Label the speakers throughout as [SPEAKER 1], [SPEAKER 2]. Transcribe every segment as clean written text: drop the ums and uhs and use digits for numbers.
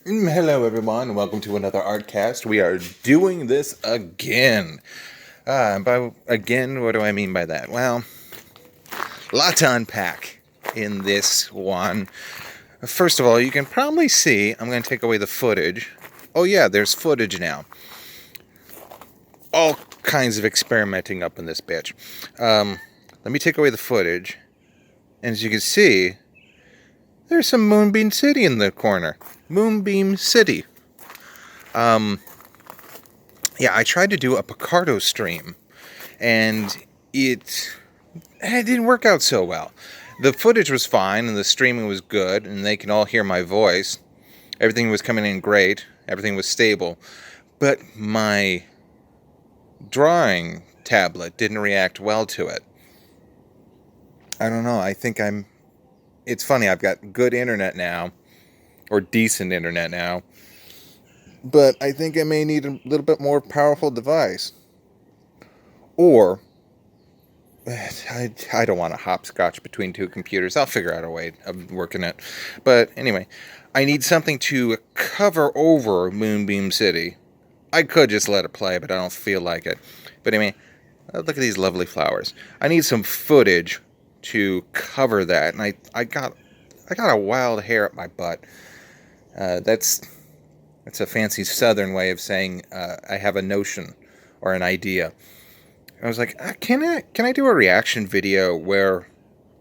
[SPEAKER 1] Hello, everyone. Welcome to another Artcast. We are doing this again. By again, what do I mean by that? Well, a lot to unpack in this one. First of all, you can probably see I'm going to take away the footage. Oh, yeah, there's footage now. All kinds of experimenting up in this bitch. Let me take away the footage. And as you can see, there's some Moonbeam City in the corner. Moonbeam City. Yeah, I tried to do a Picardo stream, and it didn't work out so well. The footage was fine, and the streaming was good, and they can all hear my voice. Everything was coming in great. Everything was stable. But my drawing tablet didn't react well to it. I don't know. It's funny, I've got good internet now, or decent internet now, but I think I may need a little bit more powerful device. Or I don't want to hopscotch between two computers. I'll figure out a way of working it. But anyway, I need something to cover over Moonbeam City. I could just let it play, but I don't feel like it. But anyway, look at these lovely flowers. I need some footage to cover that, and I got a wild hair up my butt. That's a fancy Southern way of saying I have a notion or an idea. I was like, can I do a reaction video where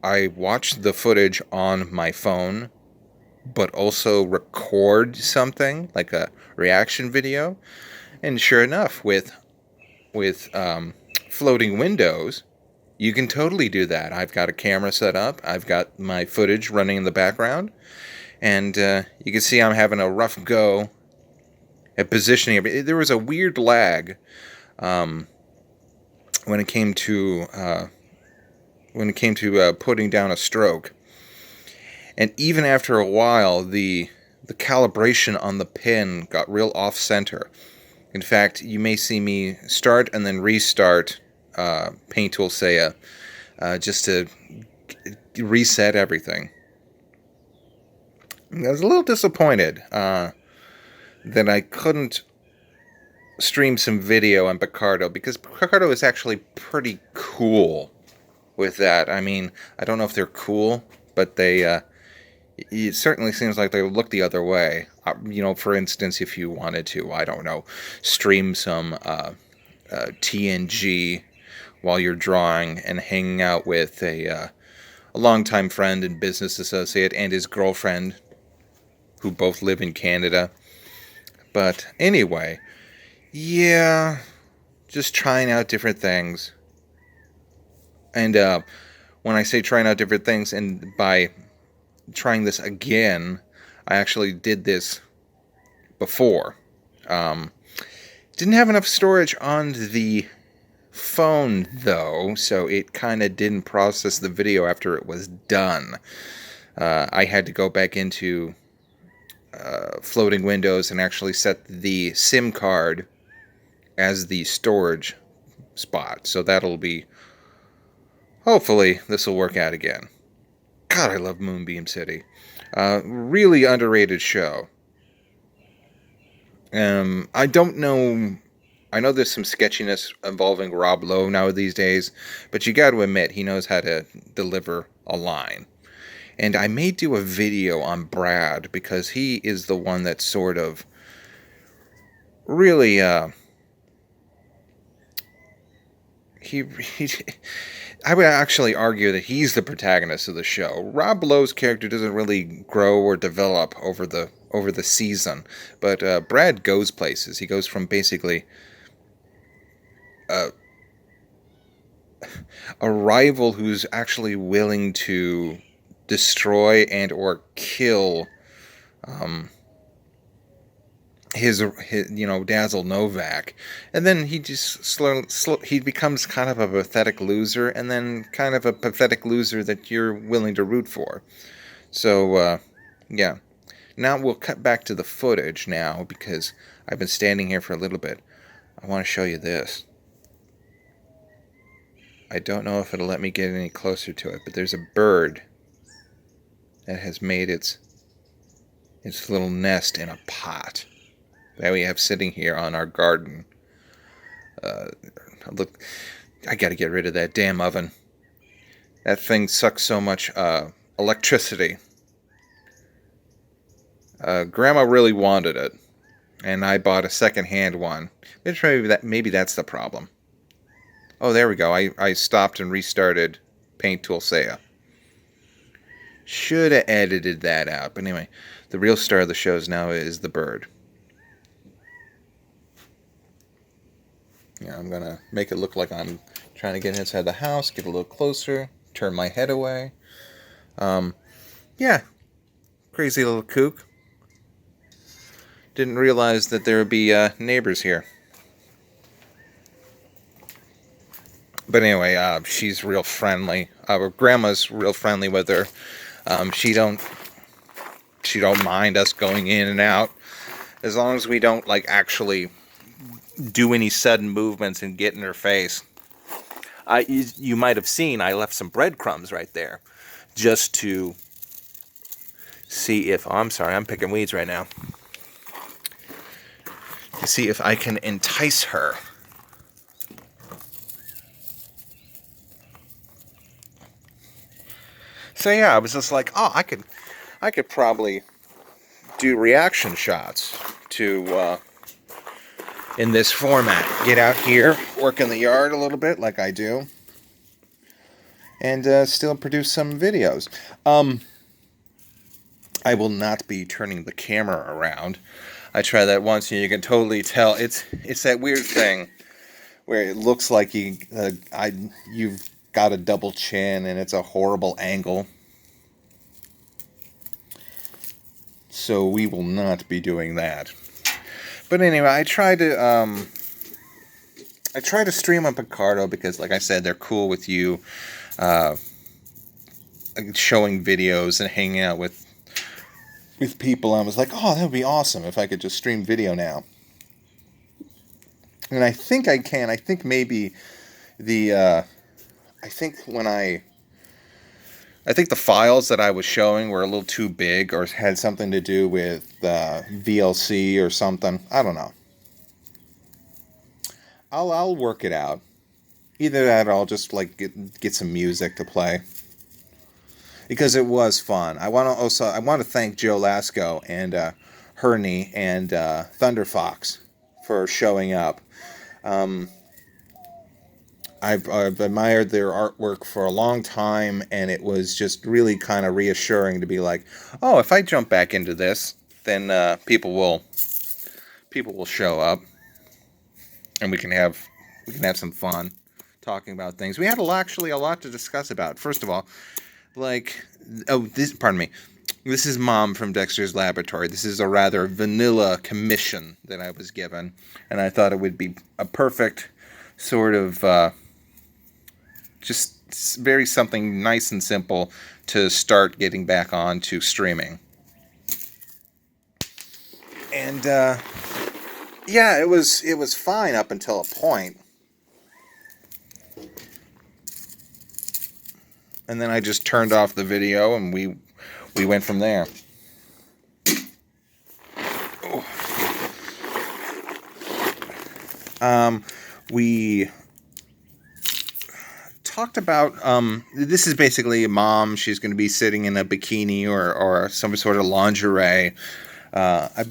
[SPEAKER 1] I watch the footage on my phone, but also record something like a reaction video? And sure enough, with floating windows, you can totally do that. I've got a camera set up. I've got my footage running in the background, and you can see I'm having a rough go at positioning. There was a weird lag. When it came to putting down a stroke, and even after a while, the calibration on the pen got real off center. In fact, you may see me start and then restart Paint Tool Saya just to reset everything. I was a little disappointed that I couldn't stream some video on Picardo, because Picardo is actually pretty cool with that. I mean, I don't know if they're cool, but it certainly seems like they look the other way. For instance, if you wanted to, I don't know, stream some TNG while you're drawing and hanging out with a longtime friend and business associate and his girlfriend, who both live in Canada. But anyway, yeah, just trying out different things. And when I say trying out different things, and by trying this again, I actually did this before. Didn't have enough storage on the phone, though, so it kind of didn't process the video after it was done. I had to go back into floating windows and actually set the SIM card as the storage spot. So that'll be, hopefully, this will work out again. God, I love Moonbeam City. Really underrated show. I don't know. I know there's some sketchiness involving Rob Lowe now these days, but you got to admit he knows how to deliver a line. And I may do a video on Brad, because he is the one that sort of really he I would actually argue that he's the protagonist of the show. Rob Lowe's character doesn't really grow or develop over the season, but Brad goes places. He goes from basically a rival who's actually willing to destroy and or kill his Dazzle Novak, and then he just he becomes kind of a pathetic loser, and then kind of a pathetic loser that you're willing to root for. So yeah, now we'll cut back to the footage now, because I've been standing here for a little bit. I want to show you this. I don't know if it'll let me get any closer to it, but there's a bird that has made its its little nest in a pot that we have sitting here on our garden. Look, I gotta get rid of that damn oven. That thing sucks so much electricity. Grandma really wanted it, and I bought a second-hand one. Maybe that's the problem. Oh, there we go. I stopped and restarted Paint Tool Saya. Should have edited that out. But anyway, the real star of the show now is the bird. Yeah, I'm going to make it look like I'm trying to get inside the house, get a little closer, turn my head away. Yeah, crazy little kook. Didn't realize that there would be neighbors here. But anyway, she's real friendly. Grandma's real friendly with her. She don't mind us going in and out, as long as we don't like actually do any sudden movements and get in her face. You might have seen I left some breadcrumbs right there, just to see if. Oh, I'm sorry, I'm picking weeds right now. To see if I can entice her. So yeah, I was just like, oh, I could probably do reaction shots to in this format. Get out here, work in the yard a little bit like I do, and still produce some videos. I will not be turning the camera around. I tried that once, and you can totally tell it's that weird thing where it looks like you've got a double chin and it's a horrible angle. So we will not be doing that. But anyway, I try to stream on Picardo because, like I said, they're cool with you showing videos and hanging out with people. I was like, oh, that would be awesome if I could just stream video now. And I think I can. I think maybe the files that I was showing were a little too big or had something to do with VLC or something. I don't know. I'll work it out. Either that or I'll just like get some music to play. Because it was fun. I want to thank Joe Lasco and Herney and Thunder Fox for showing up. I've admired their artwork for a long time, and it was just really kind of reassuring to be like, oh, if I jump back into this, then people will show up, and we can have some fun talking about things. We had actually a lot to discuss about. First of all, pardon me. This is Mom from Dexter's Laboratory. This is a rather vanilla commission that I was given, and I thought it would be a perfect sort of just very something nice and simple to start getting back on to streaming. And yeah, it was fine up until a point. And then I just turned off the video and we went from there. We talked about this is basically a mom. She's going to be sitting in a bikini or some sort of lingerie.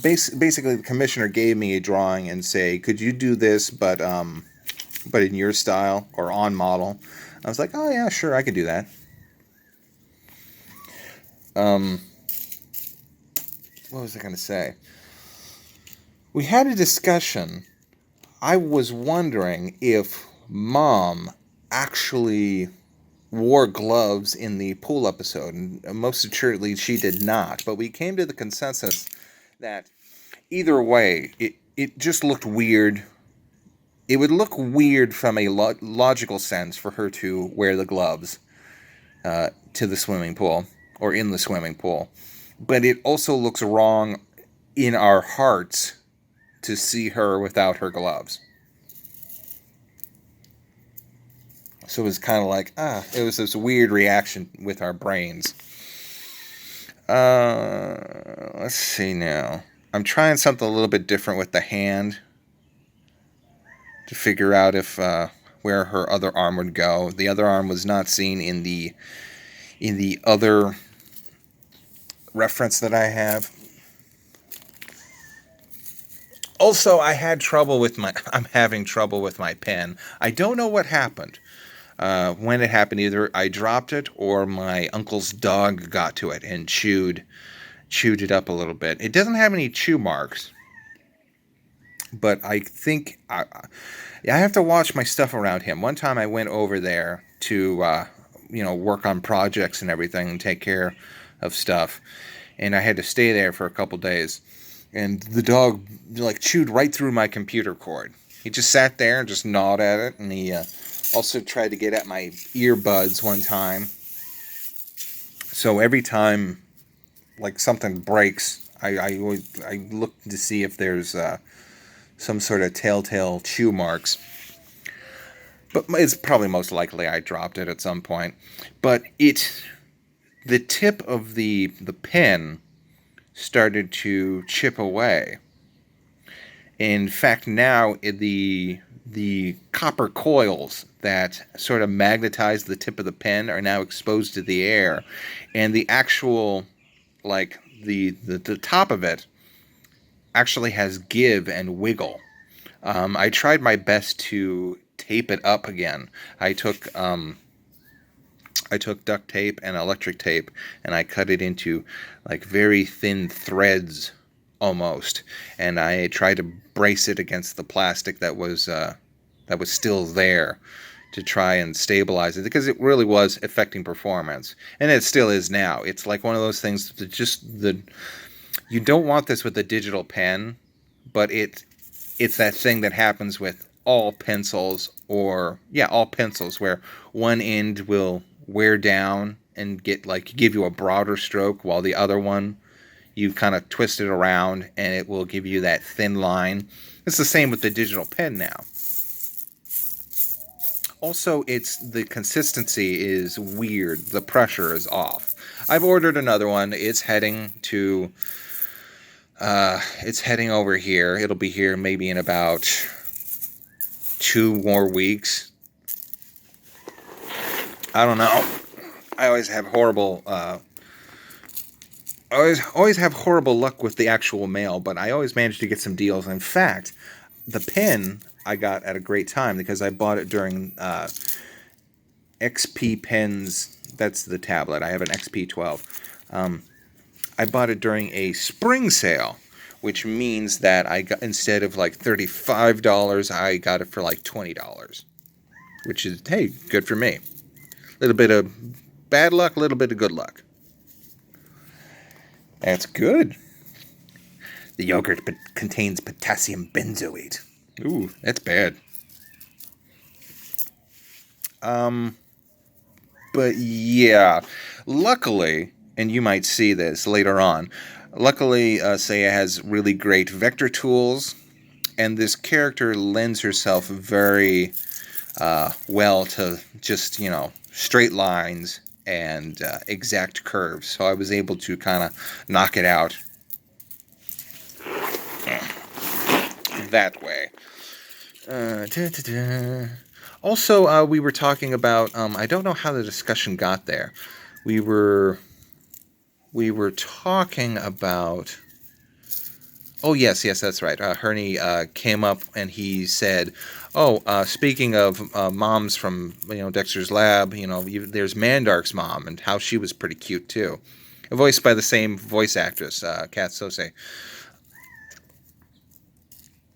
[SPEAKER 1] Basically the commissioner gave me a drawing and say, could you do this but in your style or on model? I was like, oh yeah, sure, I could do that. What was I going to say? We had a discussion. I was wondering if Mom actually wore gloves in the pool episode, and most assuredly she did not. But we came to the consensus that either way, it just looked weird. It would look weird from a logical sense for her to wear the gloves to the swimming pool or in the swimming pool. But it also looks wrong in our hearts to see her without her gloves. So it was kind of like, it was this weird reaction with our brains. Let's see now. I'm trying something a little bit different with the hand to figure out if where her other arm would go. The other arm was not seen in the other reference that I have. Also, I'm having trouble with my pen. I don't know what happened. When it happened, either I dropped it or my uncle's dog got to it and chewed it up a little bit. It doesn't have any chew marks, but I think I have to watch my stuff around him. One time I went over there to work on projects and everything and take care of stuff, and I had to stay there for a couple days. And the dog chewed right through my computer cord. He just sat there and just gnawed at it, and he also tried to get at my earbuds one time. So every time something breaks, I look to see if there's some sort of telltale chew marks. But it's probably most likely I dropped it at some point. But the tip of the pen started to chip away. In fact, now the copper coils that sort of magnetize the tip of the pen are now exposed to the air, and the actual the top of it actually has give and wiggle. I tried my best to tape it up again. I took duct tape and electric tape, and I cut it into very thin threads almost, and I tried to brace it against the plastic that was still there to try and stabilize it, because it really was affecting performance, and it still is now. It's like one of those things that you don't want this with a digital pen, but it's that thing that happens with all pencils, all pencils, where one end will wear down and give you a broader stroke, while the other one you kind of twist it around and it will give you that thin line. It's the same with the digital pen now. Also, the consistency is weird. The pressure is off. I've ordered another one. It's heading over here. It'll be here maybe in about 2 more weeks. I don't know. I always have horrible luck with the actual mail, but I always manage to get some deals. In fact, the pen I got at a great time because I bought it during XP Pens. That's the tablet. I have an XP12. I bought it during a spring sale, which means that I got, instead of $35, I got it for $20, which is, hey, good for me. A little bit of bad luck, a little bit of good luck. That's good. The yogurt contains potassium benzoate. Ooh, that's bad. But yeah, luckily, and you might see this later on, luckily Seiya has really great vector tools, and this character lends herself very well to just, straight lines and exact curves. So I was able to kind of knock it out that way. Also, we were talking about, I don't know how the discussion got there. We were talking about, oh, yes, that's right. Herney came up and he said, speaking of moms from, Dexter's lab, there's Mandark's mom, and how she was pretty cute, too. Voiced by the same voice actress, Kat Sose.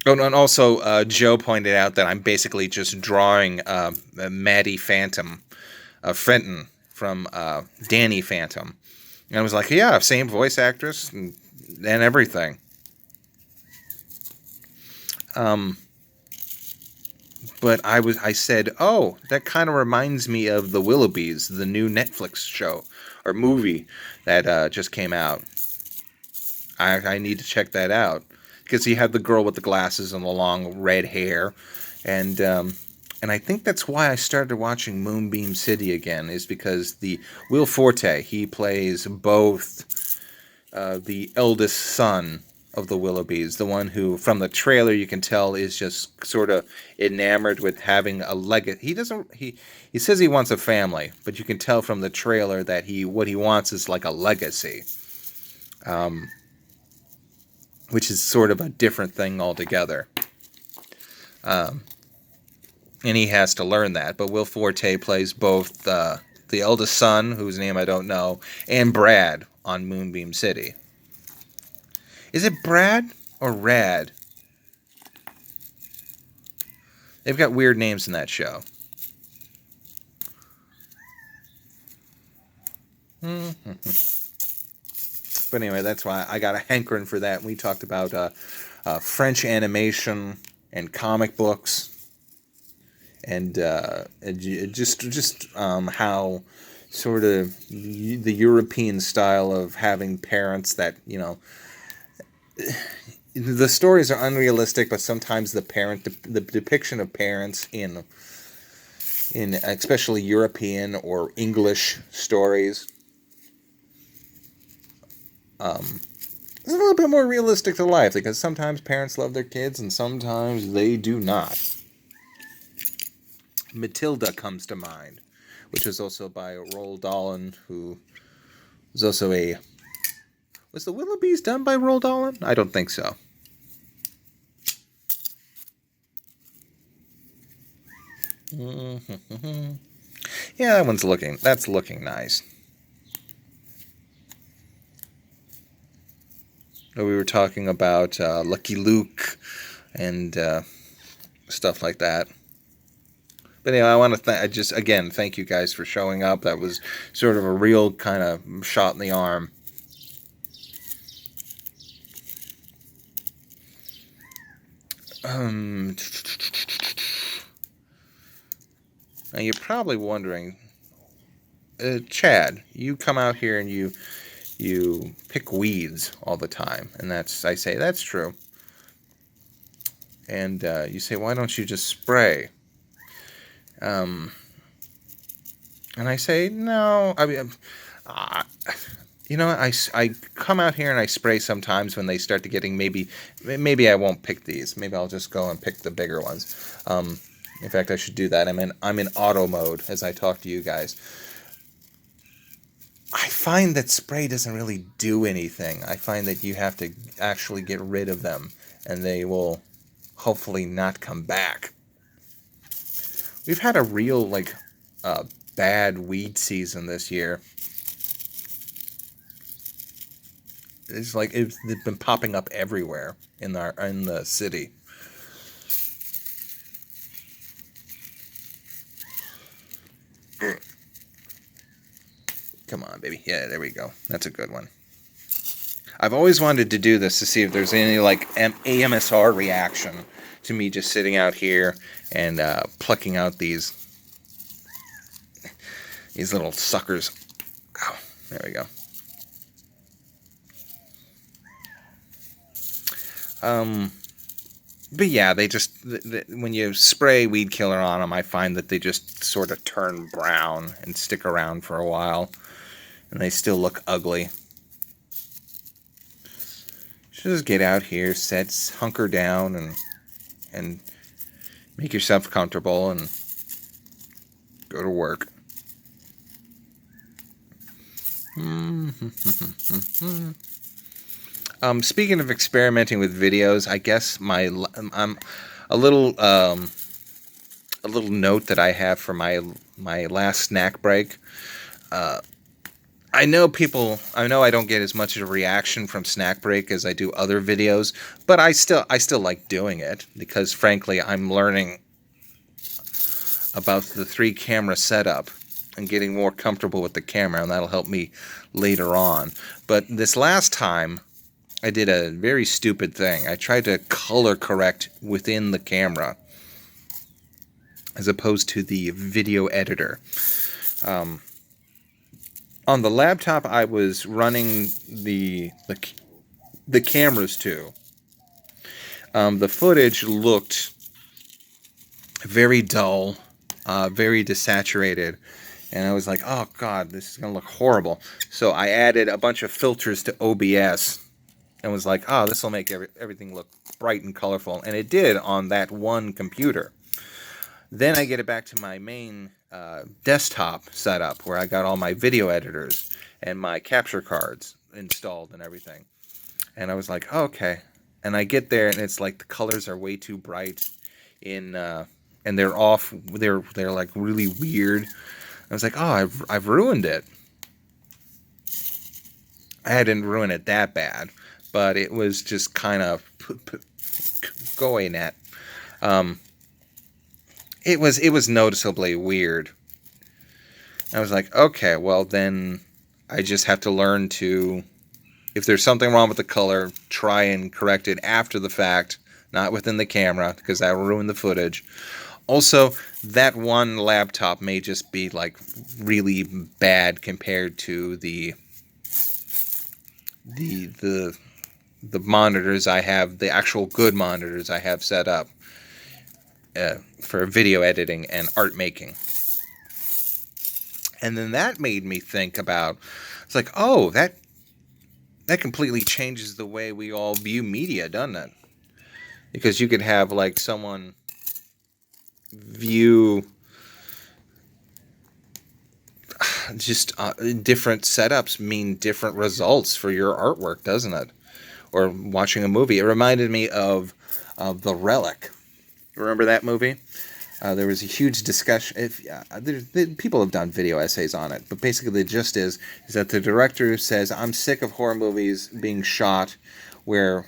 [SPEAKER 1] Oh, and also, Joe pointed out that I'm basically just drawing Maddie Phantom, Fenton from Danny Phantom. And I was like, yeah, same voice actress and everything. But I said, oh, that kind of reminds me of The Willoughbys, the new Netflix show or movie that just came out. I need to check that out. Because you have the girl with the glasses and the long red hair, and I think that's why I started watching Moonbeam City again, is because the Will Forte, he plays both the eldest son of the Willoughbys, the one who, from the trailer, you can tell is just sort of enamored with having a legacy. He says he wants a family, but you can tell from the trailer that what he wants is like a legacy, which is sort of a different thing altogether. And he has to learn that. But Will Forte plays both the eldest son, whose name I don't know, and Brad on Moonbeam City. Is it Brad or Rad? They've got weird names in that show. But anyway, that's why I got a hankering for that. We talked about French animation and comic books, and just how sort of the European style of having parents that, you know, the stories are unrealistic, but sometimes the depiction of parents in especially European or English stories is a little bit more realistic to life, because sometimes parents love their kids and sometimes they do not. Matilda comes to mind, which is also by Roald Dahl, who is also a... Was the Willoughbys done by Roald Dahl? I don't think so. Yeah, that's looking nice. We were talking about Lucky Luke and stuff like that. But anyway, I want to again thank you guys for showing up. That was sort of a real kind of shot in the arm. Now you're probably wondering, Chad, you come out here and you pick weeds all the time, and I say that's true. And you say, why don't you just spray? And I say, no. I mean, you know, I come out here and I spray sometimes when they start to getting maybe I won't pick these. Maybe I'll just go and pick the bigger ones. In fact, I should do that. I'm in auto mode as I talk to you guys. I find that spray doesn't really do anything. I find that you have to actually get rid of them, and they will hopefully not come back. We've had a real bad weed season this year. It's like it's been popping up everywhere in the city. Come on, baby. Yeah, there we go. That's a good one. I've always wanted to do this to see if there's any AMSR reaction to me just sitting out here and plucking out these little suckers. Oh, there we go. But yeah, they just when you spray weed killer on them, I find that they just sort of turn brown and stick around for a while, and they still look ugly. Just get out here, hunker down, and make yourself comfortable and go to work. Speaking of experimenting with videos, I guess I'm a little note that I have for my last snack break. I know I don't get as much of a reaction from snack break as I do other videos, but I still like doing it because frankly I'm learning about the 3-camera setup and getting more comfortable with the camera, and that'll help me later on. But this last time I did a very stupid thing. I tried to color correct within the camera as opposed to the video editor. On the laptop I was running the cameras to, the footage looked very dull, very desaturated, And I was like, oh God, this is going to look horrible. So I added a bunch of filters to OBS and was like, oh, this will make everything look bright and colorful. And it did on that one computer. Then I get it back to my main desktop setup where I got all my video editors and my capture cards installed and everything. And I was like, oh, okay. And I get there and it's like the colors are way too bright and they're off. They're like really weird. I was like, oh, I've ruined it. I didn't ruin it that bad, but it was just kind of going at. It was noticeably weird. I was like, okay, well then I just have to learn to, if there's something wrong with the color, try and correct it after the fact, not within the camera, because that will ruin the footage. Also, that one laptop may just be like really bad compared to the monitors I have, the actual good monitors I have set up for video editing and art making. And then that made me think about, it's like, oh, that completely changes the way we all view media, doesn't it? Because you could have like someone view just different setups mean different results for your artwork, doesn't it? Or watching a movie. It reminded me of The Relic. Remember that movie? There was a huge discussion. People have done video essays on it, but basically the gist is that the director says, I'm sick of horror movies being shot where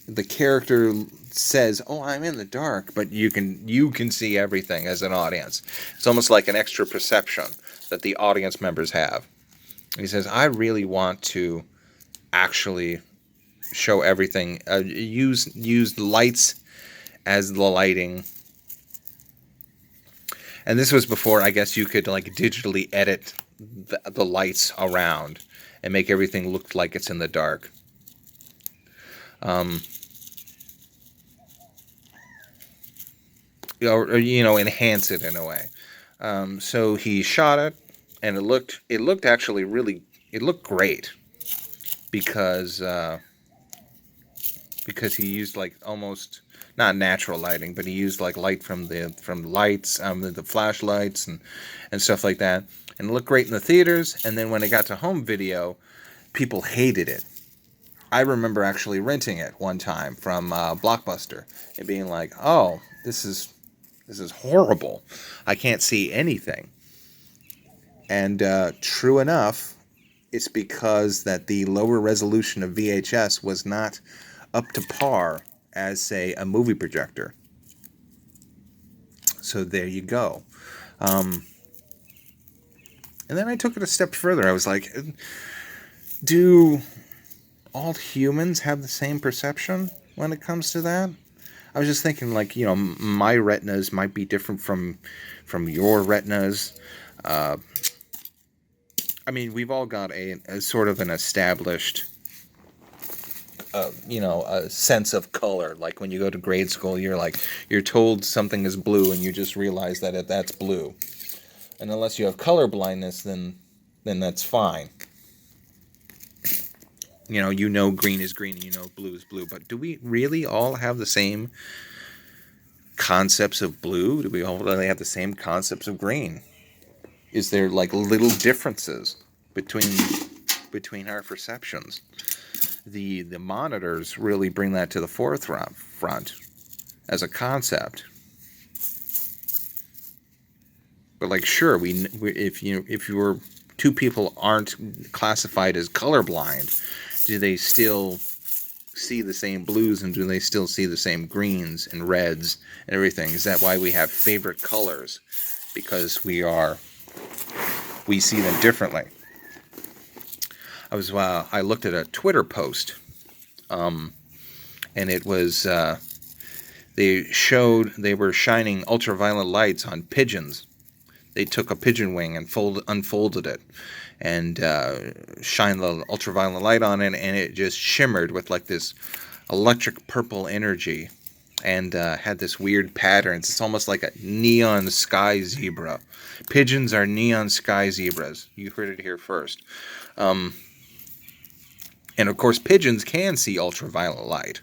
[SPEAKER 1] the character says, oh, I'm in the dark, but you can see everything as an audience. It's almost like an extra perception that the audience members have. And he says, I really want to actually show everything, use lights as the lighting. And this was before, I guess, you could like digitally edit the lights around and make everything look like it's in the dark. Or enhance it in a way. So he shot it, and it looked actually it looked great because he used like almost not natural lighting, but he used like light from the lights, the flashlights and stuff like that, and it looked great in the theaters. And then when it got to home video, people hated it. I remember actually renting it one time from Blockbuster and being like, "Oh, this is horrible. I can't see anything." And true enough, it's because that the lower resolution of VHS was not up to par as, say, a movie projector. So there you go. And then I took it a step further. I was like, do all humans have the same perception when it comes to that? I was just thinking, like, my retinas might be different from your retinas. I mean, we've all got a sort of an established, a sense of color. Like when you go to grade school, you're told something is blue, and you just realize that that's blue. And unless you have color blindness, then that's fine. Green is green, and blue is blue. But do we really all have the same concepts of blue? Do we all really have the same concepts of green? Is there like little differences between our perceptions? The monitors really bring that to the forefront as a concept. But like, sure, if two people aren't classified as colorblind, do they still see the same blues, and do they still see the same greens and reds and everything? Is that why we have favorite colors? Because we see them differently. I looked at a Twitter post, and it was they were shining ultraviolet lights on pigeons. They took a pigeon wing and unfolded it, and shined the ultraviolet light on it, and it just shimmered with like this electric purple energy. and had this weird pattern. It's almost like a neon sky zebra. Pigeons are neon sky zebras. You heard it here first. And of course, pigeons can see ultraviolet light.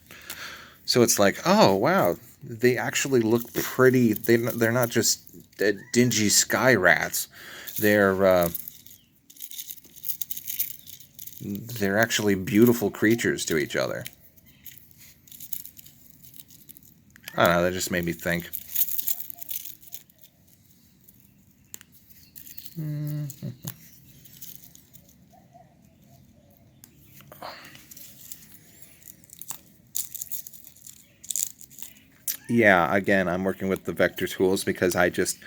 [SPEAKER 1] So it's like, oh wow, they actually look pretty. They're not just dingy sky rats. They're actually beautiful creatures to each other. I don't know, that just made me think. Yeah, again, I'm working with the vector tools because I just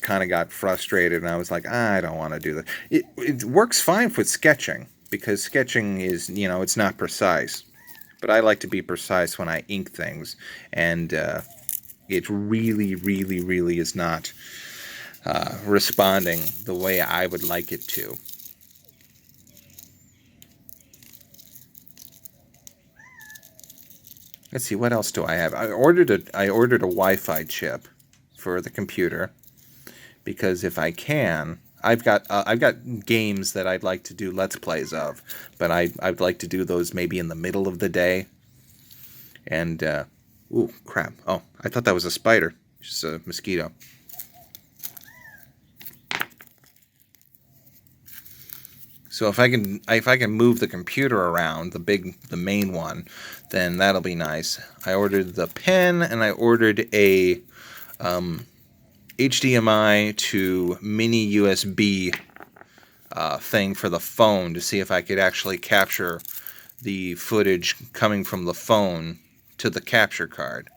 [SPEAKER 1] kind of got frustrated and I was like, I don't want to do that. It works fine with sketching because sketching is, it's not precise. But I like to be precise when I ink things, and it really, really, really is not responding the way I would like it to. Let's see, what else do I have? I ordered a Wi-Fi chip for the computer because if I can, I've got games that I'd like to do Let's Plays of, but I'd like to do those maybe in the middle of the day. And ooh, crap! Oh, I thought that was a spider, just a mosquito. So if I can move the computer around, the main one, then that'll be nice. I ordered the pen and I ordered a HDMI to mini USB thing for the phone to see if I could actually capture the footage coming from the phone to the capture card.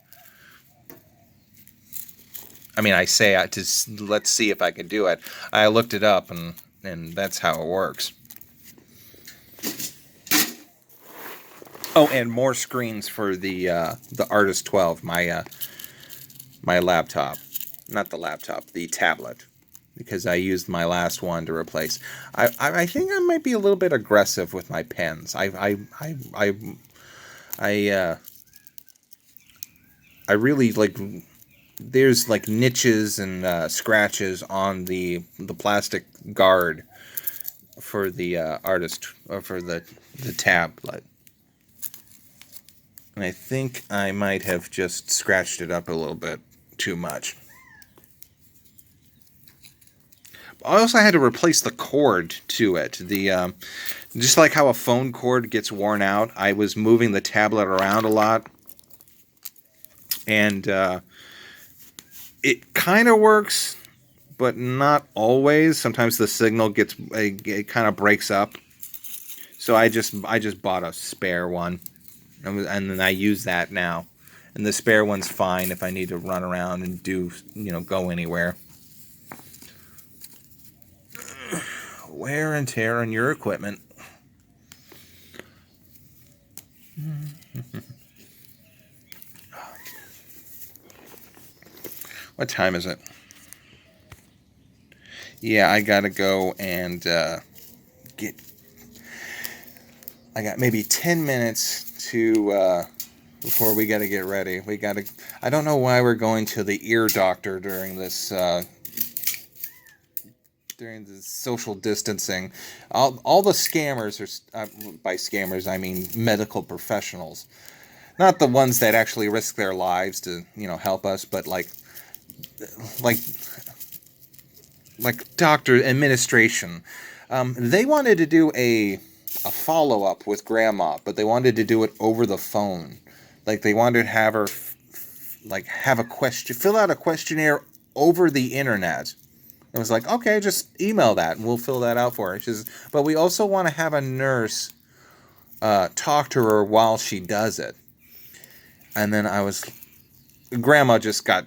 [SPEAKER 1] I mean, let's see if I could do it. I looked it up and that's how it works. Oh, and more screens for the Artist 12, my laptop. Not the laptop, the tablet. Because I used my last one to replace. I think I might be a little bit aggressive with my pens. I really like. There's like niches and scratches on the plastic guard for the Artist, or for the tablet. And I think I might have just scratched it up a little bit too much. I also had to replace the cord to it. Just like how a phone cord gets worn out, I was moving the tablet around a lot. And it kind of works, but not always. Sometimes the signal it kind of breaks up. So I just bought a spare one. And then I use that now. And the spare one's fine if I need to run around and go anywhere. Wear and tear on your equipment. What time is it? Yeah, I gotta go and get... I got maybe 10 minutes to before we gotta get ready. I don't know why we're going to the ear doctor during this social distancing. All the scammers are, by scammers I mean medical professionals, not the ones that actually risk their lives to help us, but like doctor administration. They wanted to do a follow-up with grandma, but they wanted to do it over the phone. Like they wanted to have her fill out a questionnaire over the internet. I was like, okay, just email that and we'll fill that out for her. But we also want to have a nurse talk to her while she does it. And then grandma just got,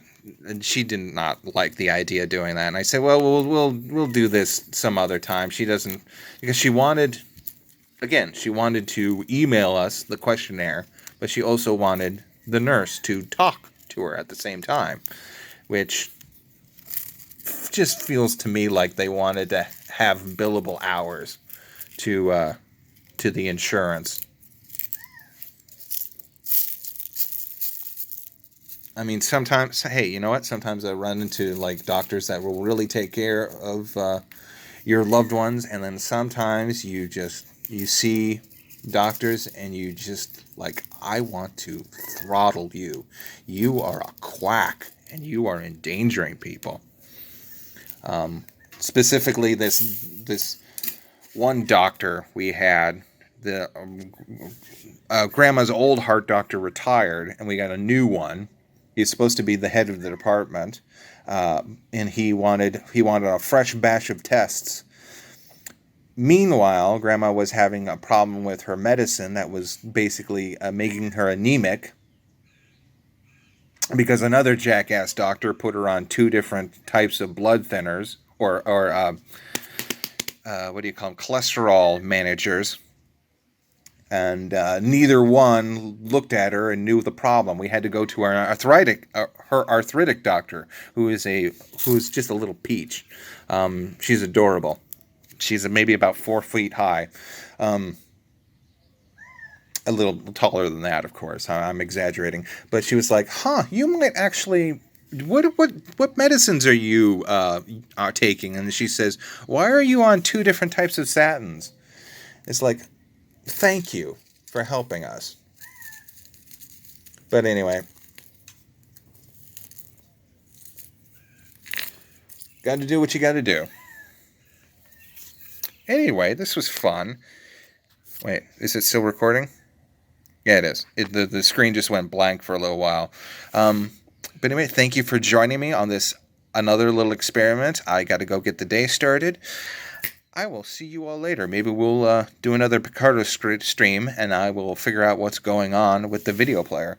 [SPEAKER 1] she did not like the idea of doing that. And I said, well, we'll do this some other time. She doesn't, because she wanted to email us the questionnaire, but she also wanted the nurse to talk to her at the same time, which just feels to me like they wanted to have billable hours to the insurance. I mean, sometimes, hey, you know what? Sometimes I run into like doctors that will really take care of your loved ones, and then sometimes you see doctors and you just like, I want to throttle you. You are a quack, and you are endangering people. Specifically, this one doctor we had, the grandma's old heart doctor retired, and we got a new one. He's supposed to be the head of the department, and he wanted a fresh batch of tests. Meanwhile, grandma was having a problem with her medicine that was basically making her anemic because another jackass doctor put her on two different types of blood thinners or what do you call them, cholesterol managers, and neither one looked at her and knew the problem. We had to go to her arthritic doctor, who's just a little peach. She's adorable. She's maybe about 4 feet high. A little taller than that, of course. I'm exaggerating, but she was like, "Huh, you might actually. What medicines are you are taking?" And she says, "Why are you on two different types of statins?" It's like, thank you for helping us. But anyway, got to do what you got to do. Anyway, this was fun. Wait, is it still recording? Yeah, it is. The screen just went blank for a little while. But anyway, thank you for joining me on this another little experiment. I got to go get the day started. I will see you all later. Maybe we'll do another Picardo stream, and I will figure out what's going on with the video player.